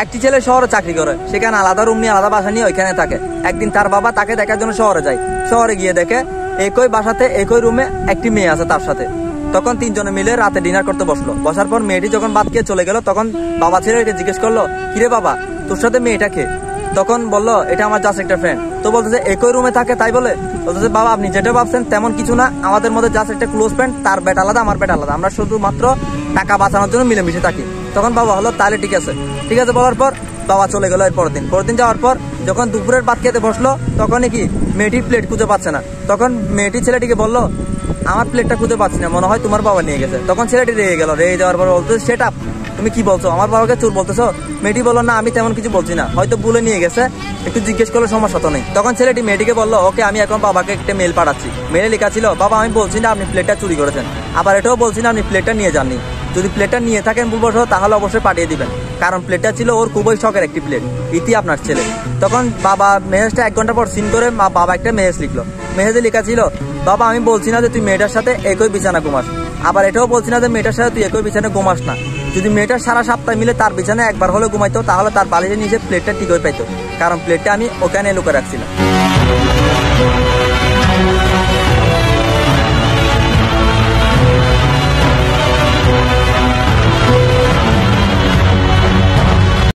একটি ছেলে শহরে চাকরি করে, সেখানে আলাদা রুম নিয়ে আলাদা বাসা নিয়ে ওইখানে থাকে। একদিন তার বাবা তাকে দেখার জন্য শহরে যায়। শহরে গিয়ে দেখে একই বাসাতে একই রুমে একটি মেয়ে আছে তার সাথে। তখন তিনজনে মিলে রাতে ডিনার করতে বসলো। বসার পর মেয়েটি যখন ভাত খেয়ে চলে গেল, তখন বাবা ছেলেকে জিজ্ঞেস করলো, কিরে বাবা, তোর সাথে মেয়েটা কে? তখন বললো, এটা আমার জাস্ট একটা ফ্রেন্ড। তো বলতেছে একই রুমে থাকে তাই বলে? বলতেছে, বাবা আপনি যেটা ভাবছেন তেমন কিছু না, আমাদের মধ্যে জাস্ট একটা ক্লোজ ফ্রেন্ড, তার বেট আলাদা আমার বেট আলাদা, আমরা শুধুমাত্র টাকা বাঁচানোর জন্য মিলেমিশে থাকি। তখন বাবা হলো, তাহলে ঠিক আছে বলার পর বাবা চলে গেল। এর পরের দিন যাওয়ার পর যখন দুপুরের ভাত খেতে বসলো, তখনই কি মেয়েটির প্লেট খুঁজে পাচ্ছে না। তখন মেয়েটি ছেলেটিকে বললো, আমার প্লেটটা খুঁজে পাচ্ছি না, মনে হয় তোমার বাবা নিয়ে গেছে। তখন ছেলেটি রেগে গেল। রেগে যাওয়ার পর বলতো, সেটা তুমি কি বলছো, আমার বাবাকে চোর বলতেছো? মেয়েটি বললো, না আমি তেমন কিছু বলছি না, হয়তো ভুলে নিয়ে গেছে, একটু জিজ্ঞেস করলে সমস্যা তো নেই। তখন ছেলেটি মেয়েটিকে বললো, ওকে আমি এখন বাবাকে একটা মেল পাঠাচ্ছি। মেলে লেখা ছিল, বাবা আমি বলছি না আপনি প্লেটটা চুরি করেছেন, আবার এটাও বলছি না আপনি প্লেটটা নিয়ে যাননি। যদি প্লেটটা নিয়ে থাকেন ভুলবশত, তাহলে অবশ্যই পাঠিয়ে দিবেন, কারণ প্লেটটা ছিল ওর খুবই শখের একটি প্লেট, ইতি আপনার ছেলে। তখন বাবা মেসেজটা 1 ঘন্টা পর সিন করে বাবা একটা মেসেজ লিখলো। মেসেজে লেখা ছিল, বাবা আমি বলছি না যে তুই মেয়েটার সাথে একই বিছানা ঘুমাস, আবার এটাও বলছি না যে মেয়েটার সাথে তুই একই বিছানা ঘুমাস না। যদি মেয়েটার সারা সপ্তাহ মিলে তার বিছানায় একবার হলে ঘুমাইতো, তাহলে তার বালিশের নিচে প্লেটটা ঠিকই পাইতো, কারণ প্লেটটা আমি ওখানে লুকিয়ে রাখছিলাম।